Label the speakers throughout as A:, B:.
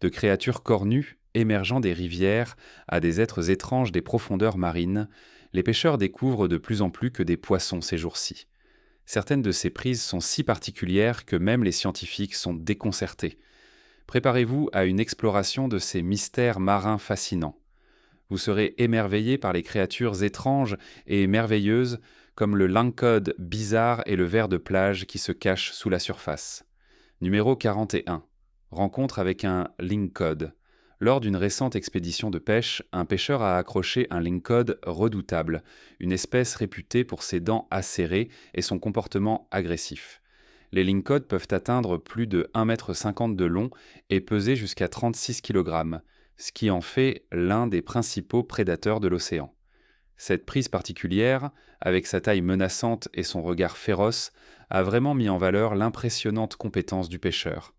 A: de créatures cornues émergeant des rivières à des êtres étranges des profondeurs marines, les pêcheurs découvrent de plus en plus que des poissons ces jours-ci. Certaines de ces prises sont si particulières que même les scientifiques sont déconcertés. Préparez-vous à une exploration de ces mystères marins fascinants. Vous serez émerveillé par les créatures étranges et merveilleuses comme le lingcod bizarre et le ver de plage qui se cachent sous la surface. Numéro 41. Rencontre avec un lingcod. Lors d'une récente expédition de pêche, un pêcheur a accroché un lingcod redoutable, une espèce réputée pour ses dents acérées et son comportement agressif. Les lingcods peuvent atteindre plus de 1,50 m de long et peser jusqu'à 36 kg, ce qui en fait l'un des principaux prédateurs de l'océan. Cette prise particulière, avec sa taille menaçante et son regard féroce, a vraiment mis en valeur l'impressionnante compétence du pêcheur.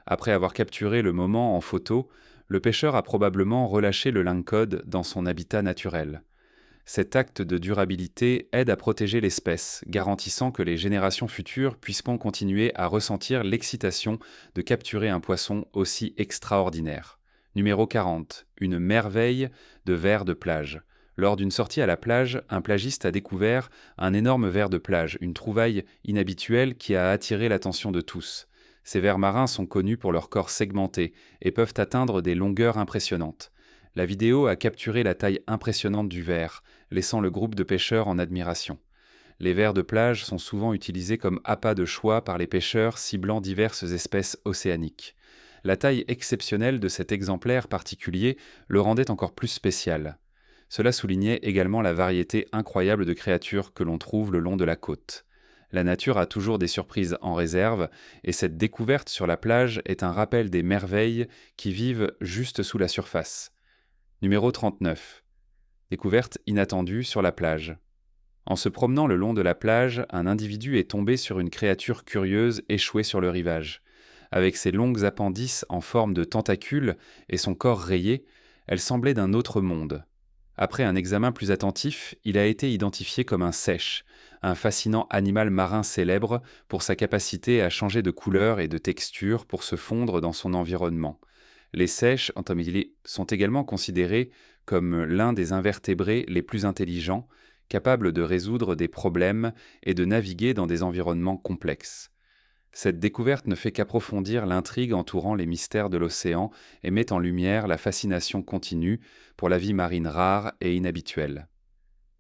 A: Après avoir capturé le moment en photo, le pêcheur a probablement relâché le lingcod dans son habitat naturel. Cet acte de durabilité aide à protéger l'espèce, garantissant que les générations futures puisseront continuer à ressentir l'excitation de capturer un poisson aussi extraordinaire. Numéro 40. Une merveille de ver de plage. Lors d'une sortie à la plage, un plagiste a découvert un énorme ver de plage, une trouvaille inhabituelle qui a attiré l'attention de tous. Ces vers marins sont connus pour leur corps segmenté et peuvent atteindre des longueurs impressionnantes. La vidéo a capturé la taille impressionnante du ver, laissant le groupe de pêcheurs en admiration. Les vers de plage sont souvent utilisés comme appât de choix par les pêcheurs ciblant diverses espèces océaniques. La taille exceptionnelle de cet exemplaire particulier le rendait encore plus spécial. Cela soulignait également la variété incroyable de créatures que l'on trouve le long de la côte. La nature a toujours des surprises en réserve, et cette découverte sur la plage est un rappel des merveilles qui vivent juste sous la surface. Numéro 39. Découverte inattendue sur la plage. En se promenant le long de la plage, un individu est tombé sur une créature curieuse échouée sur le rivage. Avec ses longues appendices en forme de tentacules et son corps rayé, elle semblait d'un autre monde. Après un examen plus attentif, il a été identifié comme un seiche, un fascinant animal marin célèbre pour sa capacité à changer de couleur et de texture pour se fondre dans son environnement. Les seiches sont également considérés comme l'un des invertébrés les plus intelligents, capables de résoudre des problèmes et de naviguer dans des environnements complexes. Cette découverte ne fait qu'approfondir l'intrigue entourant les mystères de l'océan et met en lumière la fascination continue pour la vie marine rare et inhabituelle.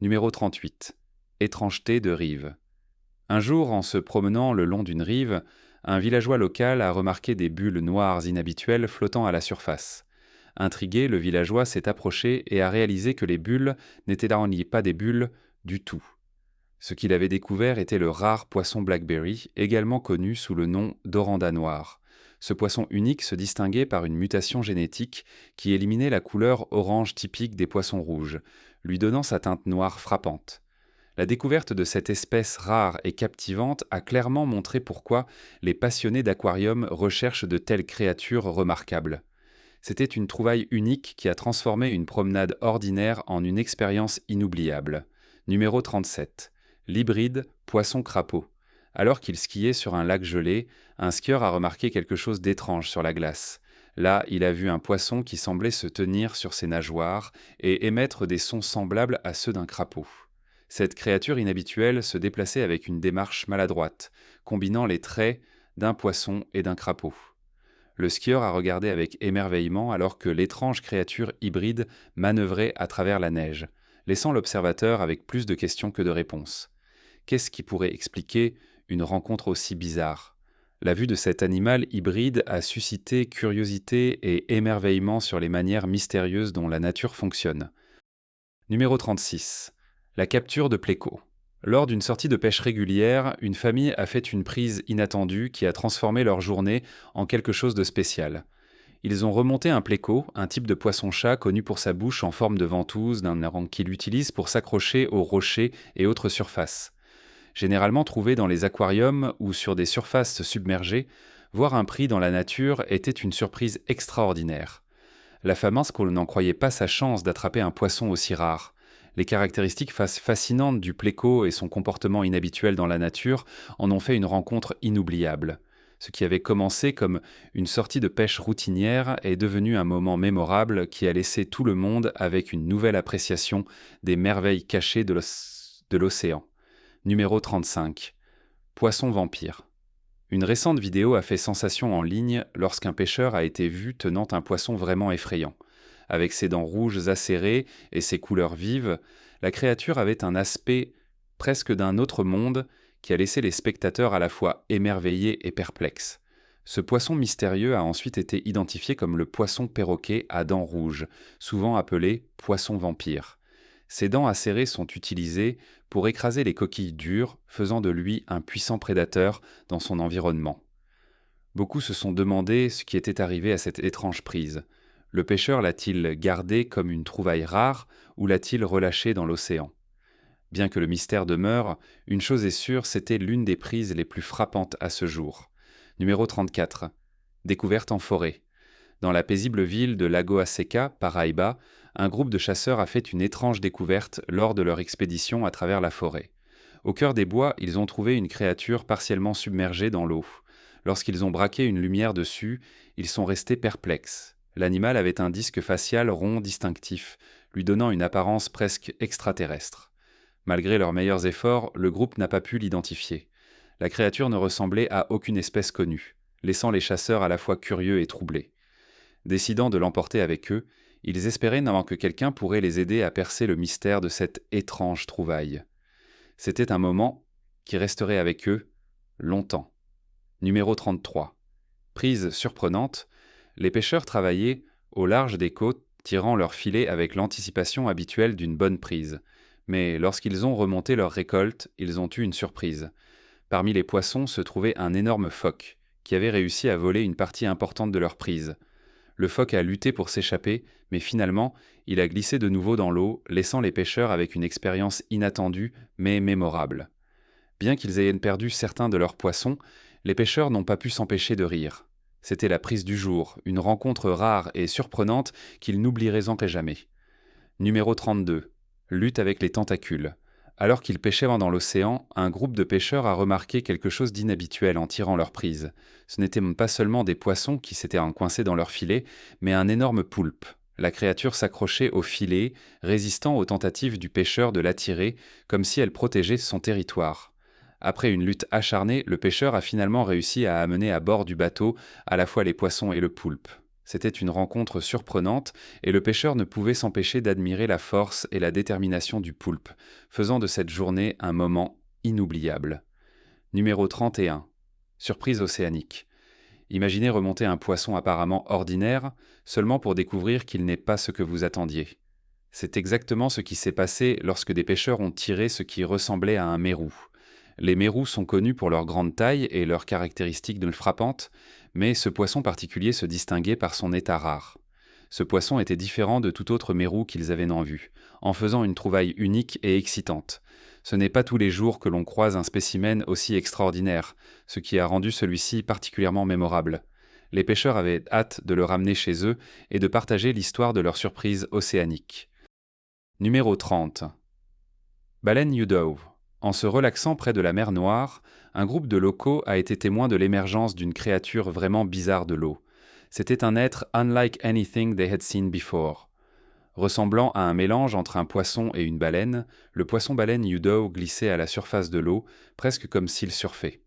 A: Numéro 38. Étrangeté de rive. Un jour, en se promenant le long d'une rive, un villageois local a remarqué des bulles noires inhabituelles flottant à la surface. Intrigué, le villageois s'est approché et a réalisé que les bulles n'étaient pas des bulles du tout. Ce qu'il avait découvert était le rare poisson blackberry, également connu sous le nom d'oranda noir. Ce poisson unique se distinguait par une mutation génétique qui éliminait la couleur orange typique des poissons rouges, lui donnant sa teinte noire frappante. La découverte de cette espèce rare et captivante a clairement montré pourquoi les passionnés d'aquarium recherchent de telles créatures remarquables. C'était une trouvaille unique qui a transformé une promenade ordinaire en une expérience inoubliable. Numéro 37. L'hybride poisson-crapaud. Alors qu'il skiait sur un lac gelé, un skieur a remarqué quelque chose d'étrange sur la glace. Là, il a vu un poisson qui semblait se tenir sur ses nageoires et émettre des sons semblables à ceux d'un crapaud. Cette créature inhabituelle se déplaçait avec une démarche maladroite, combinant les traits d'un poisson et d'un crapaud. Le skieur a regardé avec émerveillement alors que l'étrange créature hybride manœuvrait à travers la neige, laissant l'observateur avec plus de questions que de réponses. Qu'est-ce qui pourrait expliquer une rencontre aussi bizarre ? La vue de cet animal hybride a suscité curiosité et émerveillement sur les manières mystérieuses dont la nature fonctionne. Numéro 36. La capture de pléco. Lors d'une sortie de pêche régulière, une famille a fait une prise inattendue qui a transformé leur journée en quelque chose de spécial. Ils ont remonté un pléco, un type de poisson-chat connu pour sa bouche en forme de ventouse qu'il utilise pour s'accrocher aux rochers et autres surfaces. Généralement trouvé dans les aquariums ou sur des surfaces submergées, voir un pris dans la nature était une surprise extraordinaire. La femme n'en croyait pas sa chance d'attraper un poisson aussi rare. Les caractéristiques fascinantes du pléco et son comportement inhabituel dans la nature en ont fait une rencontre inoubliable. Ce qui avait commencé comme une sortie de pêche routinière est devenu un moment mémorable qui a laissé tout le monde avec une nouvelle appréciation des merveilles cachées de l'océan. Numéro 35. Poisson vampire. Une récente vidéo a fait sensation en ligne lorsqu'un pêcheur a été vu tenant un poisson vraiment effrayant. Avec ses dents rouges acérées et ses couleurs vives, la créature avait un aspect presque d'un autre monde qui a laissé les spectateurs à la fois émerveillés et perplexes. Ce poisson mystérieux a ensuite été identifié comme le poisson perroquet à dents rouges, souvent appelé poisson vampire. Ses dents acérées sont utilisées pour écraser les coquilles dures, faisant de lui un puissant prédateur dans son environnement. Beaucoup se sont demandé ce qui était arrivé à cette étrange prise. Le pêcheur l'a-t-il gardé comme une trouvaille rare ou l'a-t-il relâché dans l'océan ? Bien que le mystère demeure, une chose est sûre, c'était l'une des prises les plus frappantes à ce jour. Numéro 34. Découverte en forêt. Dans la paisible ville de Lagoa Seca, Paraíba, un groupe de chasseurs a fait une étrange découverte lors de leur expédition à travers la forêt. Au cœur des bois, ils ont trouvé une créature partiellement submergée dans l'eau. Lorsqu'ils ont braqué une lumière dessus, ils sont restés perplexes. L'animal avait un disque facial rond distinctif, lui donnant une apparence presque extraterrestre. Malgré leurs meilleurs efforts, le groupe n'a pas pu l'identifier. La créature ne ressemblait à aucune espèce connue, laissant les chasseurs à la fois curieux et troublés. Décidant de l'emporter avec eux, ils espéraient que quelqu'un pourrait les aider à percer le mystère de cette étrange trouvaille. C'était un moment qui resterait avec eux longtemps. Numéro 33. Prise surprenante, les pêcheurs travaillaient au large des côtes, tirant leurs filets avec l'anticipation habituelle d'une bonne prise. Mais lorsqu'ils ont remonté leur récolte, ils ont eu une surprise. Parmi les poissons se trouvait un énorme phoque, qui avait réussi à voler une partie importante de leur prise. Le phoque a lutté pour s'échapper, mais finalement, il a glissé de nouveau dans l'eau, laissant les pêcheurs avec une expérience inattendue, mais mémorable. Bien qu'ils aient perdu certains de leurs poissons, les pêcheurs n'ont pas pu s'empêcher de rire. C'était la prise du jour, une rencontre rare et surprenante qu'ils n'oublieraient jamais. Numéro 32. Lutte avec les tentacules. Alors qu'ils pêchaient dans l'océan, un groupe de pêcheurs a remarqué quelque chose d'inhabituel en tirant leur prise. Ce n'étaient pas seulement des poissons qui s'étaient encoincés dans leur filet, mais un énorme poulpe. La créature s'accrochait au filet, résistant aux tentatives du pêcheur de l'attirer, comme si elle protégeait son territoire. Après une lutte acharnée, le pêcheur a finalement réussi à amener à bord du bateau à la fois les poissons et le poulpe. C'était une rencontre surprenante et le pêcheur ne pouvait s'empêcher d'admirer la force et la détermination du poulpe, faisant de cette journée un moment inoubliable. Numéro 31. Surprise océanique. Imaginez remonter un poisson apparemment ordinaire, seulement pour découvrir qu'il n'est pas ce que vous attendiez. C'est exactement ce qui s'est passé lorsque des pêcheurs ont tiré ce qui ressemblait à un mérou. Les mérous sont connus pour leur grande taille et leurs caractéristiques frappantes, mais ce poisson particulier se distinguait par son état rare. Ce poisson était différent de tout autre mérou qu'ils avaient vu, en faisant une trouvaille unique et excitante. Ce n'est pas tous les jours que l'on croise un spécimen aussi extraordinaire, ce qui a rendu celui-ci particulièrement mémorable. Les pêcheurs avaient hâte de le ramener chez eux et de partager l'histoire de leur surprise océanique. Numéro 30. Baleine Newdove. En se relaxant près de la mer Noire, un groupe de locaux a été témoin de l'émergence d'une créature vraiment bizarre de l'eau. C'était un être unlike anything they had seen before. Ressemblant à un mélange entre un poisson et une baleine, le poisson-baleine Newdove glissait à la surface de l'eau, presque comme s'il surfait.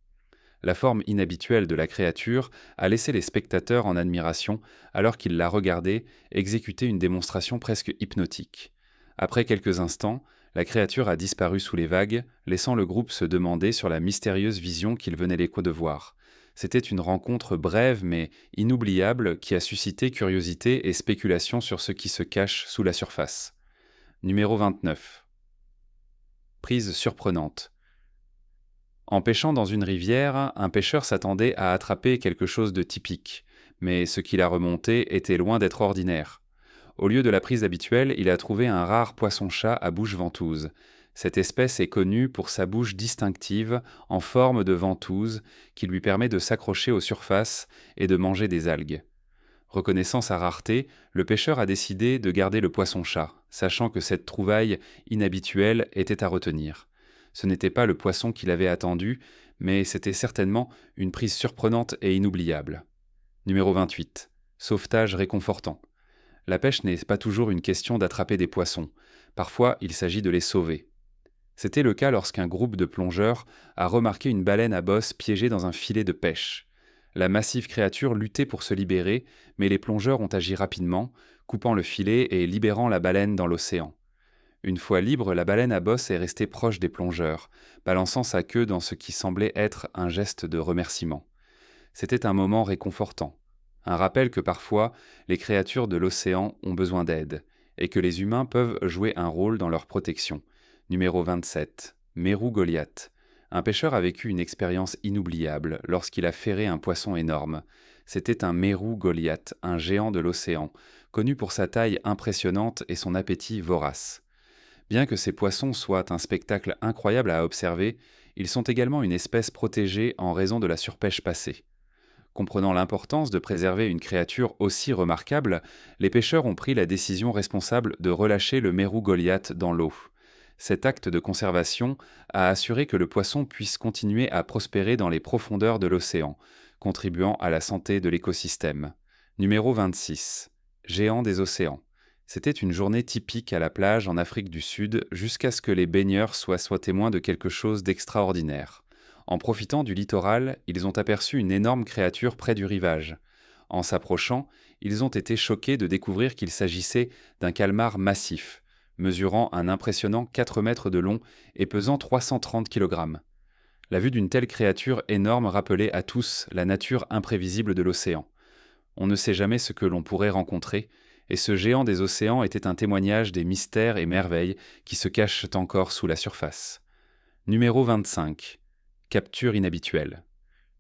A: La forme inhabituelle de la créature a laissé les spectateurs en admiration alors qu'ils la regardaient exécuter une démonstration presque hypnotique. Après quelques instants, la créature a disparu sous les vagues, laissant le groupe se demander sur la mystérieuse vision qu'ils venaient de voir. C'était une rencontre brève mais inoubliable qui a suscité curiosité et spéculation sur ce qui se cache sous la surface. Numéro 29. Prise surprenante. En pêchant dans une rivière, un pêcheur s'attendait à attraper quelque chose de typique, mais ce qu'il a remonté était loin d'être ordinaire. Au lieu de la prise habituelle, il a trouvé un rare poisson-chat à bouche ventouse. Cette espèce est connue pour sa bouche distinctive en forme de ventouse qui lui permet de s'accrocher aux surfaces et de manger des algues. Reconnaissant sa rareté, le pêcheur a décidé de garder le poisson-chat, sachant que cette trouvaille inhabituelle était à retenir. Ce n'était pas le poisson qu'il avait attendu, mais c'était certainement une prise surprenante et inoubliable. Numéro 28. Sauvetage réconfortant. La pêche n'est pas toujours une question d'attraper des poissons. Parfois, il s'agit de les sauver. C'était le cas lorsqu'un groupe de plongeurs a remarqué une baleine à bosse piégée dans un filet de pêche. La massive créature luttait pour se libérer, mais les plongeurs ont agi rapidement, coupant le filet et libérant la baleine dans l'océan. Une fois libre, la baleine à bosse est restée proche des plongeurs, balançant sa queue dans ce qui semblait être un geste de remerciement. C'était un moment réconfortant, un rappel que parfois, les créatures de l'océan ont besoin d'aide, et que les humains peuvent jouer un rôle dans leur protection. Numéro 27. Mérou Goliath. Un pêcheur a vécu une expérience inoubliable lorsqu'il a ferré un poisson énorme. C'était un mérou Goliath, un géant de l'océan, connu pour sa taille impressionnante et son appétit vorace. Bien que ces poissons soient un spectacle incroyable à observer, ils sont également une espèce protégée en raison de la surpêche passée. Comprenant l'importance de préserver une créature aussi remarquable, les pêcheurs ont pris la décision responsable de relâcher le mérou Goliath dans l'eau. Cet acte de conservation a assuré que le poisson puisse continuer à prospérer dans les profondeurs de l'océan, contribuant à la santé de l'écosystème. Numéro 26. Géant des océans. C'était une journée typique à la plage en Afrique du Sud jusqu'à ce que les baigneurs soient témoins de quelque chose d'extraordinaire. En profitant du littoral, ils ont aperçu une énorme créature près du rivage. En s'approchant, ils ont été choqués de découvrir qu'il s'agissait d'un calmar massif, mesurant un impressionnant 4 mètres de long et pesant 330 kg. La vue d'une telle créature énorme rappelait à tous la nature imprévisible de l'océan. On ne sait jamais ce que l'on pourrait rencontrer, et ce géant des océans était un témoignage des mystères et merveilles qui se cachent encore sous la surface. Numéro 25. Capture inhabituelle.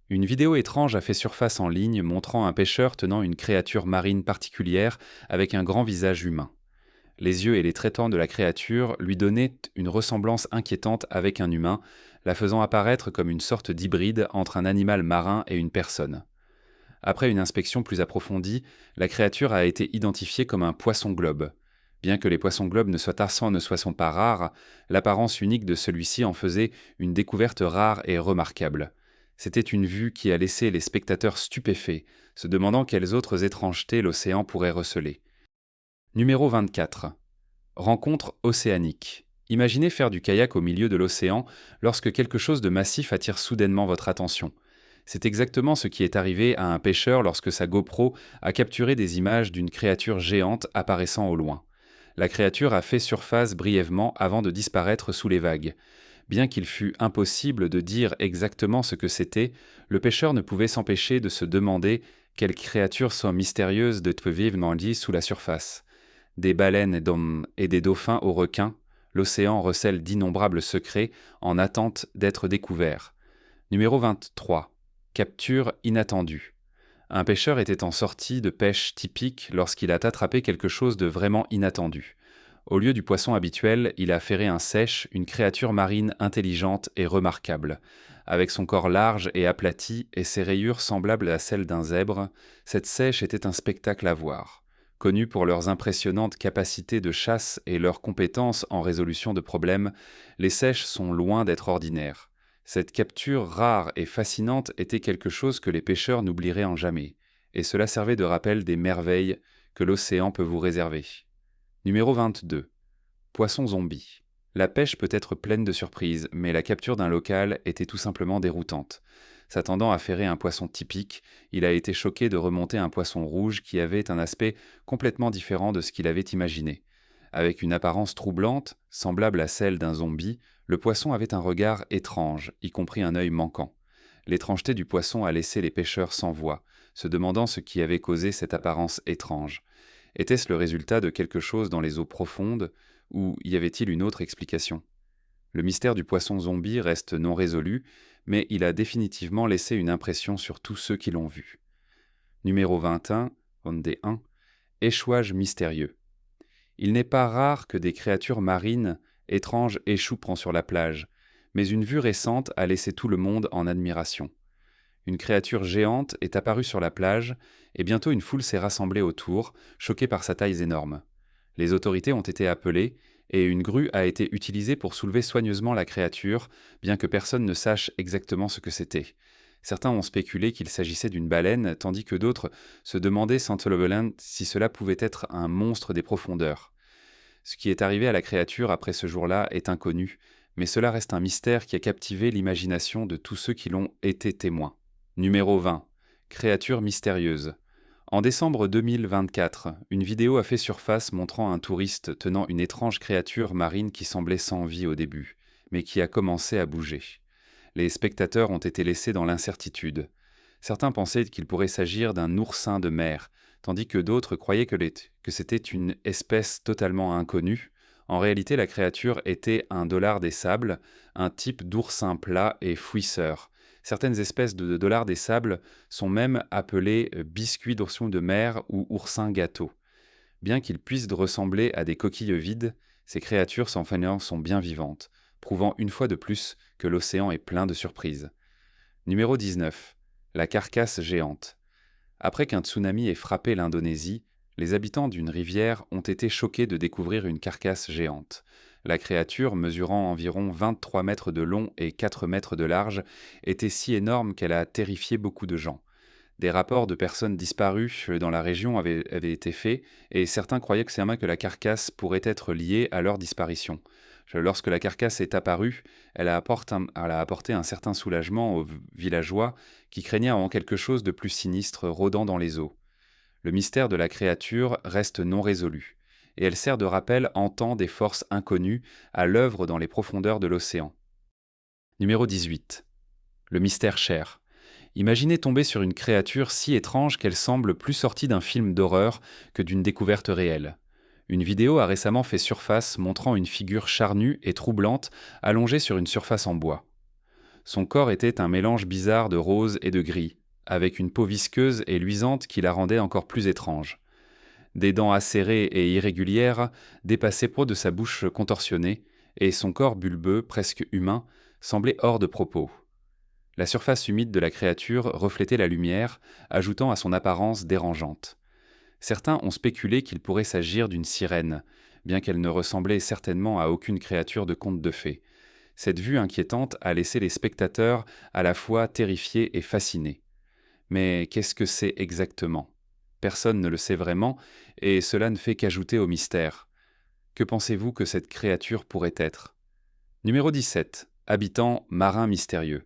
A: Une vidéo étrange a fait surface en ligne montrant un pêcheur tenant une créature marine particulière avec un grand visage humain. Les yeux et les traitants de la créature lui donnaient une ressemblance inquiétante avec un humain, la faisant apparaître comme une sorte d'hybride entre un animal marin et une personne. Après une inspection plus approfondie, la créature a été identifiée comme un poisson-globe. Bien que les poissons-globes ne soient pas rares, l'apparence unique de celui-ci en faisait une découverte rare et remarquable. C'était une vue qui a laissé les spectateurs stupéfaits, se demandant quelles autres étrangetés l'océan pourrait receler. Numéro 24. Rencontre océanique. Imaginez faire du kayak au milieu de l'océan lorsque quelque chose de massif attire soudainement votre attention. C'est exactement ce qui est arrivé à un pêcheur lorsque sa GoPro a capturé des images d'une créature géante apparaissant au loin. La créature a fait surface brièvement avant de disparaître sous les vagues. Bien qu'il fût impossible de dire exactement ce que c'était, le pêcheur ne pouvait s'empêcher de se demander quelle créature soit mystérieuse de vivre sous la surface. Des baleines et des dauphins aux requins, l'océan recèle d'innombrables secrets en attente d'être découverts. Numéro 23. Capture inattendue. Un pêcheur était en sortie de pêche typique lorsqu'il a attrapé quelque chose de vraiment inattendu. Au lieu du poisson habituel, il a ferré un seiche, une créature marine intelligente et remarquable. Avec son corps large et aplati et ses rayures semblables à celles d'un zèbre, cette seiche était un spectacle à voir. Connus pour leurs impressionnantes capacités de chasse et leurs compétences en résolution de problèmes, les seiches sont loin d'être ordinaires. Cette capture rare et fascinante était quelque chose que les pêcheurs n'oublieraient en jamais, et cela servait de rappel des merveilles que l'océan peut vous réserver. Numéro 22. Poisson zombie. La pêche peut être pleine de surprises, mais la capture d'un local était tout simplement déroutante. S'attendant à ferrer un poisson typique, il a été choqué de remonter un poisson rouge qui avait un aspect complètement différent de ce qu'il avait imaginé. Avec une apparence troublante, semblable à celle d'un zombie, le poisson avait un regard étrange, y compris un œil manquant. L'étrangeté du poisson a laissé les pêcheurs sans voix, se demandant ce qui avait causé cette apparence étrange. Était-ce le résultat de quelque chose dans les eaux profondes, ou y avait-il une autre explication ? Le mystère du poisson zombie reste non résolu, mais il a définitivement laissé une impression sur tous ceux qui l'ont vu. Numéro 21, Rondé 1, échouage mystérieux. Il n'est pas rare que des créatures marines étranges échouent sur la plage, mais une vue récente a laissé tout le monde en admiration. Une créature géante est apparue sur la plage, et bientôt une foule s'est rassemblée autour, choquée par sa taille énorme. Les autorités ont été appelées, et une grue a été utilisée pour soulever soigneusement la créature, bien que personne ne sache exactement ce que c'était. Certains ont spéculé qu'il s'agissait d'une baleine, tandis que d'autres se demandaient sans Toleveland si cela pouvait être un monstre des profondeurs. Ce qui est arrivé à la créature après ce jour-là est inconnu, mais cela reste un mystère qui a captivé l'imagination de tous ceux qui l'ont été témoins. Numéro 20. Créature mystérieuse. En décembre 2024, une vidéo a fait surface montrant un touriste tenant une étrange créature marine qui semblait sans vie au début, mais qui a commencé à bouger. Les spectateurs ont été laissés dans l'incertitude. Certains pensaient qu'il pourrait s'agir d'un oursin de mer, tandis que d'autres croyaient que c'était une espèce totalement inconnue. En réalité, la créature était un dollar des sables, un type d'oursin plat et fouisseur. Certaines espèces de dollars des sables sont même appelés biscuits d'ourson de mer ou oursins gâteaux. Bien qu'ils puissent ressembler à des coquilles vides, ces créatures sans fainéants sont bien vivantes, prouvant une fois de plus que l'océan est plein de surprises. Numéro 19. La carcasse géante. Après qu'un tsunami ait frappé l'Indonésie, les habitants d'une rivière ont été choqués de découvrir une carcasse géante. La créature, mesurant environ 23 mètres de long et 4 mètres de large, était si énorme qu'elle a terrifié beaucoup de gens. Des rapports de personnes disparues dans la région avaient été faits, et certains croyaient que la carcasse pourrait être liée à leur disparition. Lorsque la carcasse est apparue, elle a apporté un certain soulagement aux villageois qui craignaient en quelque chose de plus sinistre rôdant dans les eaux. Le mystère de la créature reste non résolu, et elle sert de rappel en temps des forces inconnues à l'œuvre dans les profondeurs de l'océan. Numéro 18. Le mystère cher. Imaginez tomber sur une créature si étrange qu'elle semble plus sortie d'un film d'horreur que d'une découverte réelle. Une vidéo a récemment fait surface montrant une figure charnue et troublante allongée sur une surface en bois. Son corps était un mélange bizarre de rose et de gris, avec une peau visqueuse et luisante qui la rendait encore plus étrange. Des dents acérées et irrégulières dépassaient près de sa bouche contorsionnée, et son corps bulbeux, presque humain, semblait hors de propos. La surface humide de la créature reflétait la lumière, ajoutant à son apparence dérangeante. Certains ont spéculé qu'il pourrait s'agir d'une sirène, bien qu'elle ne ressemblait certainement à aucune créature de conte de fées. Cette vue inquiétante a laissé les spectateurs à la fois terrifiés et fascinés. Mais qu'est-ce que c'est exactement ? Personne ne le sait vraiment, et cela ne fait qu'ajouter au mystère. Que pensez-vous que cette créature pourrait être ? Numéro 17. Habitant marin mystérieux.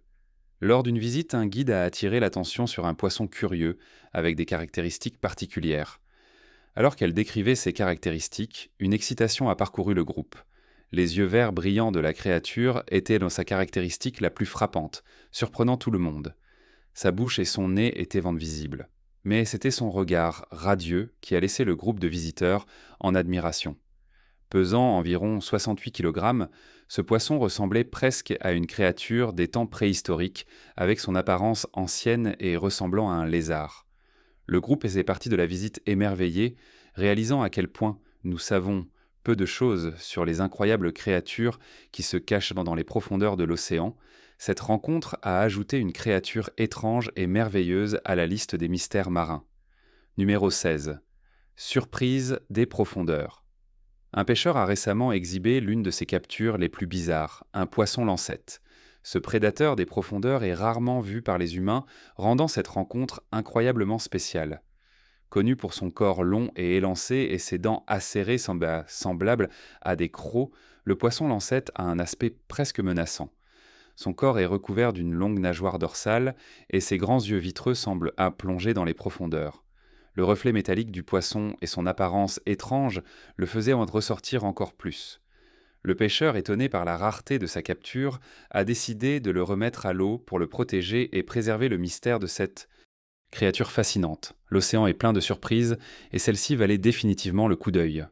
A: Lors d'une visite, un guide a attiré l'attention sur un poisson curieux, avec des caractéristiques particulières. Alors qu'elle décrivait ces caractéristiques, une excitation a parcouru le groupe. Les yeux verts brillants de la créature étaient dans sa caractéristique la plus frappante, surprenant tout le monde. Sa bouche et son nez étaient visibles. Mais c'était son regard radieux qui a laissé le groupe de visiteurs en admiration. Pesant environ 68 kg, ce poisson ressemblait presque à une créature des temps préhistoriques, avec son apparence ancienne et ressemblant à un lézard. Le groupe faisait partie de la visite émerveillé, réalisant à quel point nous savons peu de choses sur les incroyables créatures qui se cachent dans les profondeurs de l'océan. Cette rencontre a ajouté une créature étrange et merveilleuse à la liste des mystères marins. Numéro 16. Surprise des profondeurs. Un pêcheur a récemment exhibé l'une de ses captures les plus bizarres, un poisson lancette. Ce prédateur des profondeurs est rarement vu par les humains, rendant cette rencontre incroyablement spéciale. Connu pour son corps long et élancé et ses dents acérées semblables à des crocs, le poisson lancette a un aspect presque menaçant. Son corps est recouvert d'une longue nageoire dorsale et ses grands yeux vitreux semblent plongés dans les profondeurs. Le reflet métallique du poisson et son apparence étrange le faisaient en ressortir encore plus. Le pêcheur, étonné par la rareté de sa capture, a décidé de le remettre à l'eau pour le protéger et préserver le mystère de cette créature fascinante. L'océan est plein de surprises et celle-ci valait définitivement le coup d'œil.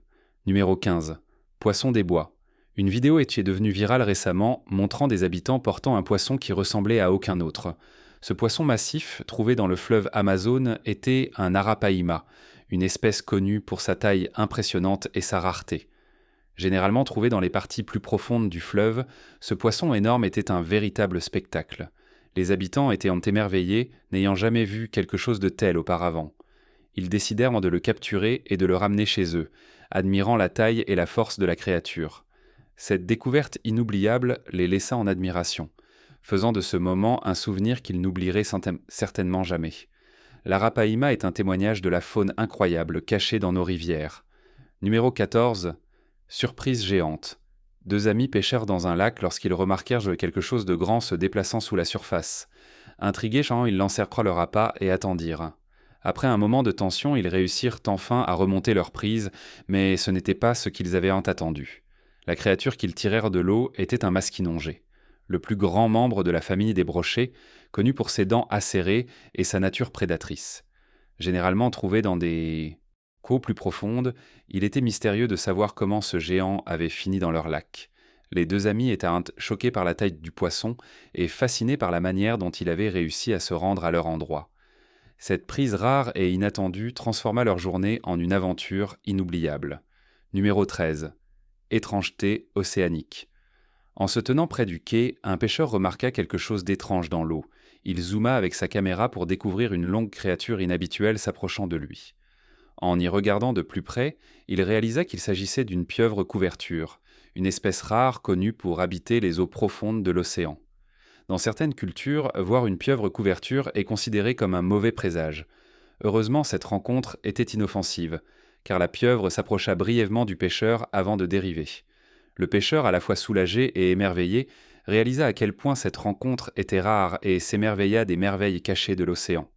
A: Numéro 15. Poisson des bois. Une vidéo est devenue virale récemment, montrant des habitants portant un poisson qui ressemblait à aucun autre. Ce poisson massif, trouvé dans le fleuve Amazone, était un arapaima, une espèce connue pour sa taille impressionnante et sa rareté. Généralement trouvé dans les parties plus profondes du fleuve, ce poisson énorme était un véritable spectacle. Les habitants étaient émerveillés, n'ayant jamais vu quelque chose de tel auparavant. Ils décidèrent de le capturer et de le ramener chez eux, admirant la taille et la force de la créature. Cette découverte inoubliable les laissa en admiration, faisant de ce moment un souvenir qu'ils n'oublieraient certainement jamais. L'Arapaima est un témoignage de la faune incroyable cachée dans nos rivières. Numéro 14. Surprise géante. Deux amis pêchèrent dans un lac lorsqu'ils remarquèrent quelque chose de grand se déplaçant sous la surface. Intrigués, ils lancèrent leur appât et attendirent. Après un moment de tension, ils réussirent enfin à remonter leur prise, mais ce n'était pas ce qu'ils avaient attendu. La créature qu'ils tirèrent de l'eau était un masquinongé, le plus grand membre de la famille des brochets, connu pour ses dents acérées et sa nature prédatrice. Généralement trouvé dans des eaux plus profondes, il était mystérieux de savoir comment ce géant avait fini dans leur lac. Les deux amis étaient choqués par la taille du poisson et fascinés par la manière dont il avait réussi à se rendre à leur endroit. Cette prise rare et inattendue transforma leur journée en une aventure inoubliable. Numéro 13. Étrangeté océanique. En se tenant près du quai, un pêcheur remarqua quelque chose d'étrange dans l'eau. Il zooma avec sa caméra pour découvrir une longue créature inhabituelle s'approchant de lui. En y regardant de plus près, il réalisa qu'il s'agissait d'une pieuvre couverture, une espèce rare connue pour habiter les eaux profondes de l'océan. Dans certaines cultures, voir une pieuvre couverture est considéré comme un mauvais présage. Heureusement, cette rencontre était inoffensive, car la pieuvre s'approcha brièvement du pêcheur avant de dériver. Le pêcheur, à la fois soulagé et émerveillé, réalisa à quel point cette rencontre était rare et s'émerveilla des merveilles cachées de l'océan.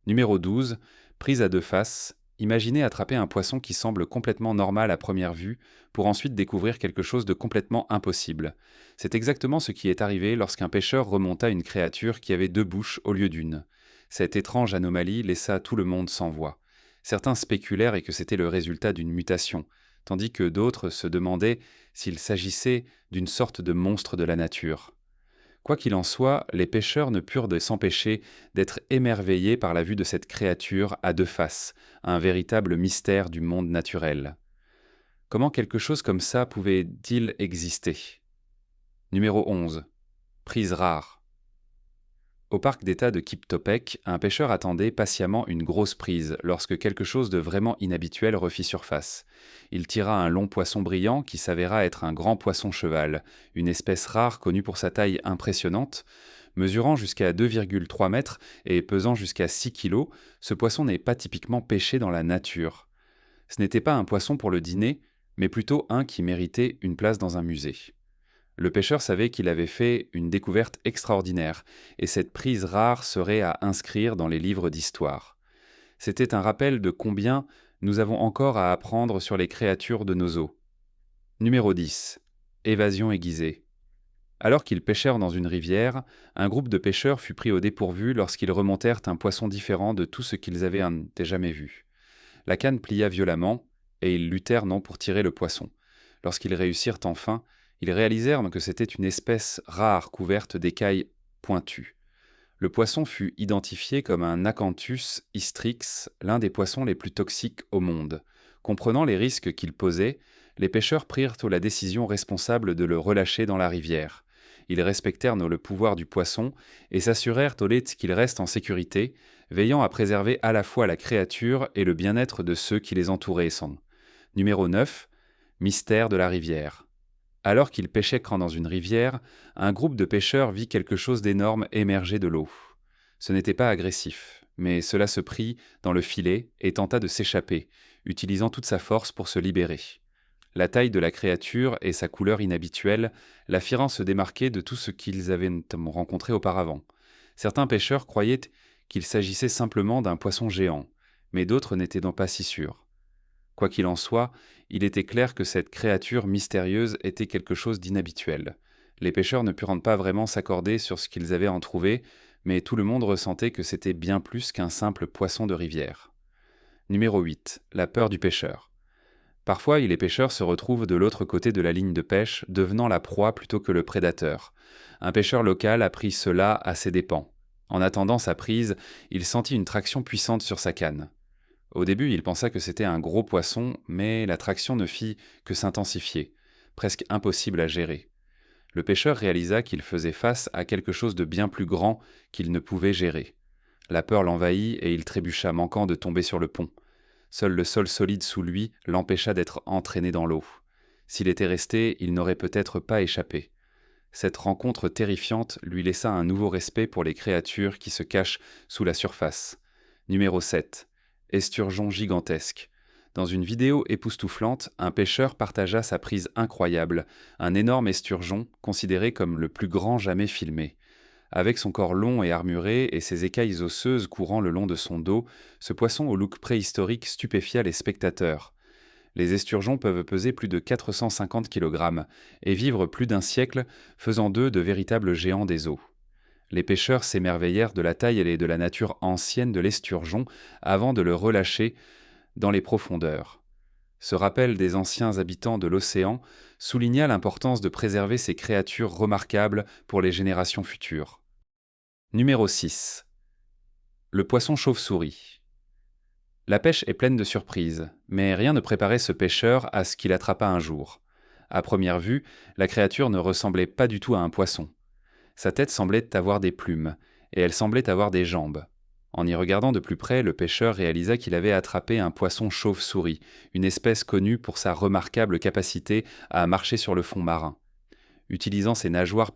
A: Numéro 12. Prise à deux faces. Imaginez attraper un poisson qui semble complètement normal à première vue, pour ensuite découvrir quelque chose de complètement impossible. C'est exactement ce qui est arrivé lorsqu'un pêcheur remonta une créature qui avait deux bouches au lieu d'une. Cette étrange anomalie laissa tout le monde sans voix. Certains spéculèrent que c'était le résultat d'une mutation, tandis que d'autres se demandaient s'il s'agissait d'une sorte de monstre de la nature. Quoi qu'il en soit, les pêcheurs ne purent s'empêcher d'être émerveillés par la vue de cette créature à deux faces, un véritable mystère du monde naturel. Comment quelque chose comme ça pouvait-il exister ? Numéro 11. Prise rare. Au parc d'État de Kiptopek, un pêcheur attendait patiemment une grosse prise lorsque quelque chose de vraiment inhabituel refit surface. Il tira un long poisson brillant qui s'avéra être un grand poisson cheval, une espèce rare connue pour sa taille impressionnante. Mesurant jusqu'à 2,3 mètres et pesant jusqu'à 6 kilos, ce poisson n'est pas typiquement pêché dans la nature. Ce n'était pas un poisson pour le dîner, mais plutôt un qui méritait une place dans un musée. Le pêcheur savait qu'il avait fait une découverte extraordinaire, et cette prise rare serait à inscrire dans les livres d'histoire. C'était un rappel de combien nous avons encore à apprendre sur les créatures de nos eaux. Numéro 10. Évasion aiguisée. Alors qu'ils pêchèrent dans une rivière, un groupe de pêcheurs fut pris au dépourvu lorsqu'ils remontèrent un poisson différent de tout ce qu'ils avaient jamais vu. La canne plia violemment, et ils luttèrent pour tirer le poisson. Lorsqu'ils réussirent enfin, ils réalisèrent que c'était une espèce rare couverte d'écailles pointues. Le poisson fut identifié comme un Acanthus hystrix, l'un des poissons les plus toxiques au monde. Comprenant les risques qu'il posait, les pêcheurs prirent la décision responsable de le relâcher dans la rivière. Ils respectèrent le pouvoir du poisson et s'assurèrent qu'il reste en sécurité, veillant à préserver à la fois la créature et le bien-être de ceux qui les entouraient. Numéro 9. Mystère de la rivière. Alors qu'ils pêchaient dans une rivière, un groupe de pêcheurs vit quelque chose d'énorme émerger de l'eau. Ce n'était pas agressif, mais cela se prit dans le filet et tenta de s'échapper, utilisant toute sa force pour se libérer. La taille de la créature et sa couleur inhabituelle la firent se démarquer de tout ce qu'ils avaient rencontré auparavant. Certains pêcheurs croyaient qu'il s'agissait simplement d'un poisson géant, mais d'autres n'étaient donc pas si sûrs. Quoi qu'il en soit, il était clair que cette créature mystérieuse était quelque chose d'inhabituel. Les pêcheurs ne purent pas vraiment s'accorder sur ce qu'ils avaient trouvé, mais tout le monde ressentait que c'était bien plus qu'un simple poisson de rivière. Numéro 8. La peur du pêcheur. Parfois, les pêcheurs se retrouvent de l'autre côté de la ligne de pêche, devenant la proie plutôt que le prédateur. Un pêcheur local apprit cela à ses dépens. En attendant sa prise, il sentit une traction puissante sur sa canne. Au début, il pensa que c'était un gros poisson, mais la traction ne fit que s'intensifier, presque impossible à gérer. Le pêcheur réalisa qu'il faisait face à quelque chose de bien plus grand qu'il ne pouvait gérer. La peur l'envahit et il trébucha, manquant de tomber sur le pont. Seul le sol solide sous lui l'empêcha d'être entraîné dans l'eau. S'il était resté, il n'aurait peut-être pas échappé. Cette rencontre terrifiante lui laissa un nouveau respect pour les créatures qui se cachent sous la surface. Numéro 7. Esturgeon gigantesque. Dans une vidéo époustouflante, un pêcheur partagea sa prise incroyable, un énorme esturgeon considéré comme le plus grand jamais filmé. Avec son corps long et armuré et ses écailles osseuses courant le long de son dos, ce poisson au look préhistorique stupéfia les spectateurs. Les esturgeons peuvent peser plus de 450 kg et vivre plus d'un siècle, faisant d'eux de véritables géants des eaux. Les pêcheurs s'émerveillèrent de la taille et de la nature ancienne de l'esturgeon avant de le relâcher dans les profondeurs. Ce rappel des anciens habitants de l'océan souligna l'importance de préserver ces créatures remarquables pour les générations futures. Numéro 6. Le poisson chauve-souris. La pêche est pleine de surprises, mais rien ne préparait ce pêcheur à ce qu'il attrapa un jour. À première vue, la créature ne ressemblait pas du tout à un poisson. Sa tête semblait avoir des plumes, et elle semblait avoir des jambes. En y regardant de plus près, le pêcheur réalisa qu'il avait attrapé un poisson chauve-souris, une espèce connue pour sa remarquable capacité à marcher sur le fond marin. Utilisant ses nageoires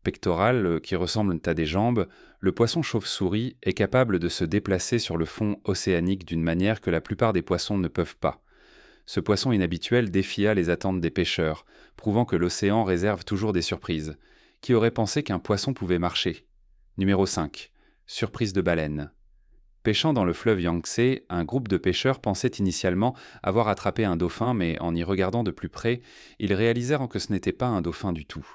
A: pectorales qui ressemblent à des jambes, le poisson chauve-souris est capable de se déplacer sur le fond océanique d'une manière que la plupart des poissons ne peuvent pas. Ce poisson inhabituel défia les attentes des pêcheurs, prouvant que l'océan réserve toujours des surprises. Qui aurait pensé qu'un poisson pouvait marcher? Numéro 5. Surprise de baleine. Pêchant dans le fleuve Yangtze, un groupe de pêcheurs pensait initialement avoir attrapé un dauphin, mais en y regardant de plus près, ils réalisèrent que ce n'était pas un dauphin du tout.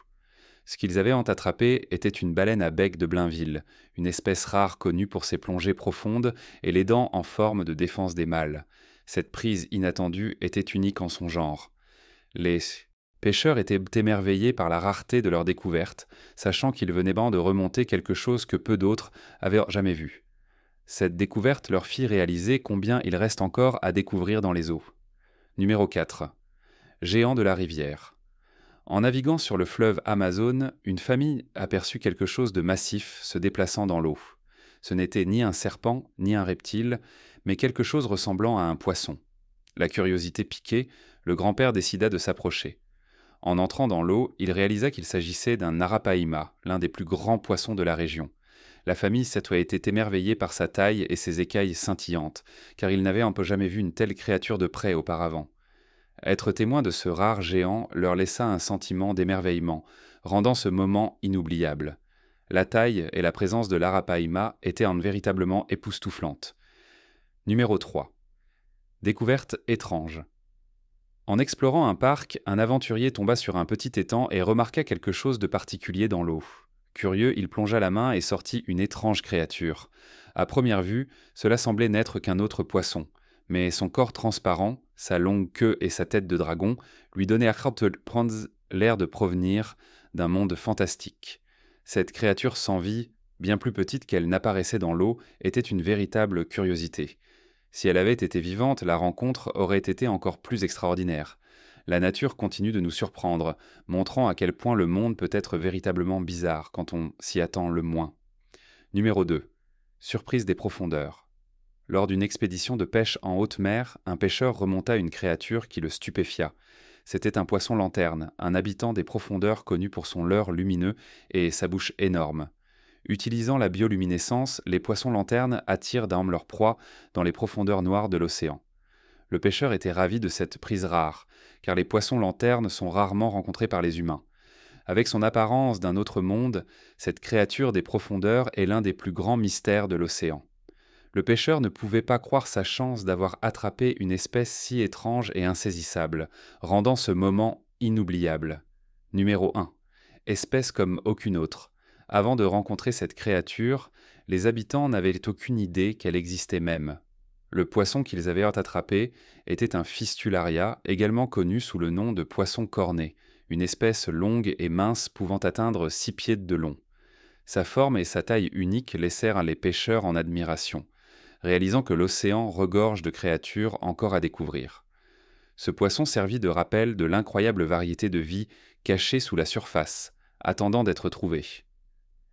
A: Ce qu'ils avaient attrapé était une baleine à bec de Blainville, une espèce rare connue pour ses plongées profondes et les dents en forme de défense des mâles. Cette prise inattendue était unique en son genre. Les pêcheurs étaient émerveillés par la rareté de leur découverte, sachant qu'ils venaient de remonter quelque chose que peu d'autres avaient jamais vu. Cette découverte leur fit réaliser combien il reste encore à découvrir dans les eaux. Numéro 4. Géant de la rivière. En naviguant sur le fleuve Amazone, une famille aperçut quelque chose de massif se déplaçant dans l'eau. Ce n'était ni un serpent, ni un reptile, mais quelque chose ressemblant à un poisson. La curiosité piquée, le grand-père décida de s'approcher. En entrant dans l'eau, il réalisa qu'il s'agissait d'un arapaima, l'un des plus grands poissons de la région. La famille cette fois était émerveillée par sa taille et ses écailles scintillantes, car ils n'avaient un peu jamais vu une telle créature de près auparavant. Être témoin de ce rare géant leur laissa un sentiment d'émerveillement, rendant ce moment inoubliable. La taille et la présence de l'arapaima étaient véritablement époustouflantes. Numéro 3. Découverte étrange. En explorant un parc, un aventurier tomba sur un petit étang et remarqua quelque chose de particulier dans l'eau. Curieux, il plongea la main et sortit une étrange créature. À première vue, cela semblait n'être qu'un autre poisson, mais son corps transparent, sa longue queue et sa tête de dragon lui donnaient à prendre l'air de provenir d'un monde fantastique. Cette créature sans vie, bien plus petite qu'elle n'apparaissait dans l'eau, était une véritable curiosité. Si elle avait été vivante, la rencontre aurait été encore plus extraordinaire. La nature continue de nous surprendre, montrant à quel point le monde peut être véritablement bizarre quand on s'y attend le moins. Numéro 2. Surprise des profondeurs. Lors d'une expédition de pêche en haute mer, un pêcheur remonta une créature qui le stupéfia. C'était un poisson lanterne, un habitant des profondeurs connu pour son leurre lumineux et sa bouche énorme. Utilisant la bioluminescence, les poissons lanternes attirent leur proie dans les profondeurs noires de l'océan. Le pêcheur était ravi de cette prise rare, car les poissons lanternes sont rarement rencontrés par les humains. Avec son apparence d'un autre monde, cette créature des profondeurs est l'un des plus grands mystères de l'océan. Le pêcheur ne pouvait pas croire sa chance d'avoir attrapé une espèce si étrange et insaisissable, rendant ce moment inoubliable. Numéro 1. Espèce comme aucune autre. Avant de rencontrer cette créature, les habitants n'avaient aucune idée qu'elle existait même. Le poisson qu'ils avaient attrapé était un fistularia, également connu sous le nom de poisson corné, une espèce longue et mince pouvant atteindre 6 pieds de long. Sa forme et sa taille unique laissèrent les pêcheurs en admiration, réalisant que l'océan regorge de créatures encore à découvrir. Ce poisson servit de rappel de l'incroyable variété de vie cachée sous la surface, attendant d'être trouvée.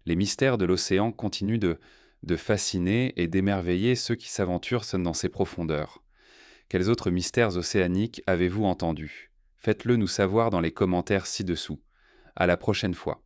A: Les mystères de l'océan continuent de fasciner et d'émerveiller ceux qui s'aventurent dans ses profondeurs. Quels autres mystères océaniques avez-vous entendus? Faites-le nous savoir dans les commentaires ci-dessous. À la prochaine fois.